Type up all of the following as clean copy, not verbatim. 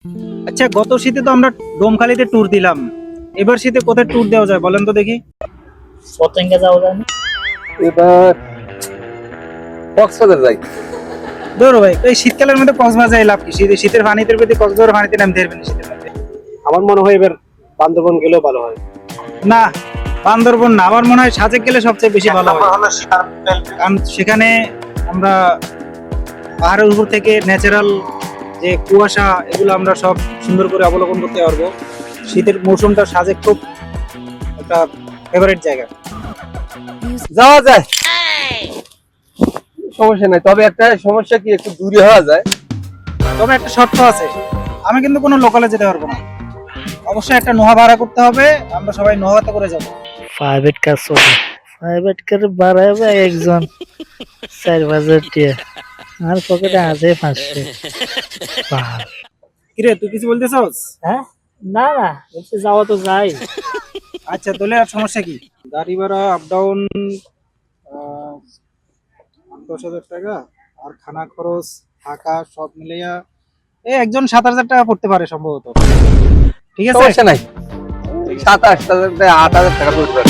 আচ্ছা, গত শীতে তো আমরা ডোমখালিতে ট্যুর দিলাম, এবার শীতে কোথায় ট্যুর দেওয়া যায় বলেন তো দেখি। পতেঙ্গা যাওয়া যায় না? এবার কক্সবাজার যাই। ধরো ভাই, এই শীতকালের মধ্যে কক্সবাজার লাভ কি? শীতের পানিতে প্রতি কক্সবাজার পানিতে নামতে পারবেন শীতের মধ্যে। আমার মনে হয় এবার বান্দরবন গেলেও ভালো হয়। না, বান্দরবন না, আমার মনে হয় সাজেক গেলে সবচেয়ে বেশি ভালো হয়। কারণ সেখানে আমরা পাহাড়ের উপর থেকে ন্যাচারাল যে কুয়াশা, এগুলো আমরা সব সুন্দর করে অবলোকন করতে পারবো। শীতের মৌসুমটা সাজেক খুব একটা ফেভারিট জায়গা। যাওয়া যায়, সমস্যা নাই। তবে একটা সমস্যা কি, একটু দূরে হওয়া যায়। তবে একটা শর্ত আছে, আমি কিন্তু কোনো লোকালে যেতে পারবো না, অবশ্যই একটা নোহা ভাড়া করতে হবে। আমরা সবাই নোহাতে করে যাবো। প্রাইভেট কার চলে, প্রাইভেট কার বাড়াবে একজন 4,000 টাকা, আর পকেটে আছে 500। কিরে, তুই কিছু বলতেছস? হ্যাঁ, না না, বলছি যাওয়া তো যাই। আচ্ছা, তাহলে আর সমস্যা কি? গাড়ি ভাড়া আপ ডাউন 10,000 টাকা, আর খানা খরচ থাকা সব মিলিয়া এই একজন 7,000 টাকা পড়তে পারে সম্ভবত। ঠিক আছে, সমস্যা নাই, 7-8,000 টাকা 8,000 টাকা পড়তে পারে।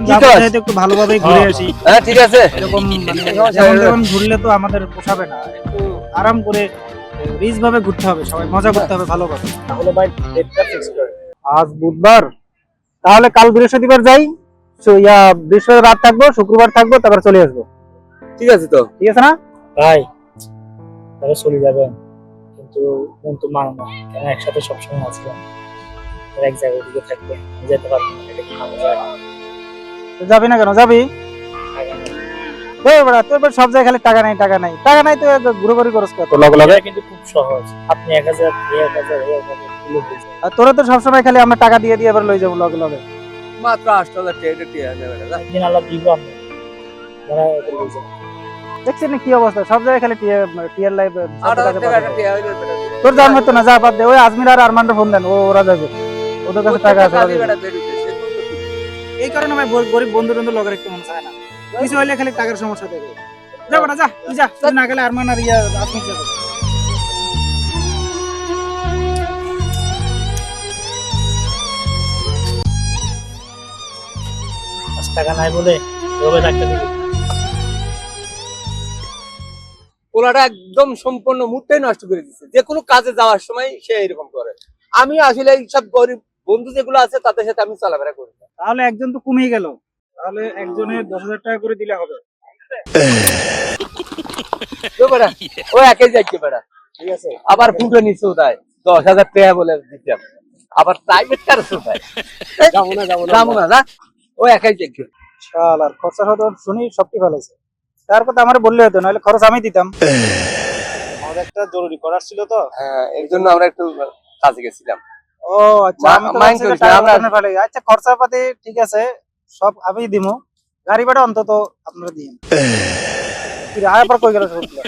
যাবো যেহেতু একটু ভালোভাবে ঘুরে আসি। হ্যাঁ ঠিক আছে, এরকম মানে যেমন তেমন ঘুরলে তো আমাদের পোষাবে না, একটু আরাম করে রিচ ভাবে ঘুরতে হবে, সবাই মজা করতে হবে ভালোভাবে। তাহলে ভাই ডেটটা ফিক্স করে। আজ বুধবার, তাহলে কাল বৃহস্পতিবার যাই। বৃহস্পতিবার রাত থাকবো, শুক্রবার থাকবো, তারপর চলে আসবো। ঠিক আছে তো, ঠিক আছে না ভাই? তাহলে চলে যাবেন, কিন্তু মন তো মানে না, কেন একসাথে সবসময় আসবেন, এক জায়গায় দিকে থাকবেন, যেতে পারবেন না, এটা কি ভালো যায়? তুই যাবি না কেন? যাবি? তুই এবার সব জায়গায় খালি টাকা নাই টাকা নাই টাকা নাই, তুই ঘুরে ঘুরে খরচ কর। এটা কিন্তু খুব সহজ, আপনি 1,000 2,000 আর তোরা তো সবসময় খালি আমরা টাকা দিয়ে দিয়ে এবার লই যাবো লগে লগে। মাত্র 8,000 টাকা এটা টিয়া নেবে না। একদিন আল্লাহ দিব আপনি, যারা এদের বুঝে। দেখছিস না কি অবস্থা, সব জায়গায় খালি টিয়ার লাইফ। 8,000 টাকা একটা টিয়া হইলে বেটা। তোর জান হতো না, যা বাদ দে। ওই আজমির আর আরমান্ডে ফোন দেন, ওরা যাবে, ওদের কাছে টাকা আছে। ওরা যাবে। এই কারণে ভাই গরিব বন্ধু বন্ধু লগের একটু মন চায় না, কিছু হইলে খালি টাকার সমস্যা দেখে। যা বেটা যা, তুই যা, তুই না গেলে আরমান আর আজমির যাবে। টাকা নাই বলে এভাবে ডাক্তার দিবে। পোলাটা একদম সম্পূর্ণ মুডটাই নষ্ট করে দিচ্ছে, যে কোনো কাজে যাওয়ার সময় সে এরকম করে। আমি আসলে এইসব গরিব বন্ধু যেগুলো আছে তাদের সাথে আমি চলাফেরা করি না। তাহলে একজন তো কমেই গেল, তাহলে একজনের 10,000 টাকা করে দিলে হবে। তো বেটা, ও একাই যাচ্ছে বেটা। ঠিক আছে, আবার ফুটো নিচে দেয় 10,000 টাকা বলে দিতাম, আবার প্রাইভেট কার দেয়। যাবো না না, ও একাই যাচ্ছে। শাল, আর খরচা হতো শুনি সবটি ফেলেছে। তার কথা আমার বললে হতো, নাহলে খরচ আমি দিতাম। আমাদের একটা জরুরি করার ছিল তো। হ্যাঁ, এর জন্য আমরা একটু কাজে গেছিলাম। ও আচ্ছা, আমি তো মাইন্ড ভাবছি যে করিস না, টাকা আমরা- পাঠানো ফেলে। আচ্ছা, খরচা পাতি ঠিক আছে, সব আমি দিমু, গাড়ি ভাড়া অন্তত আপনারা দিন। কি রে, আবার কই গেল সবগুলো?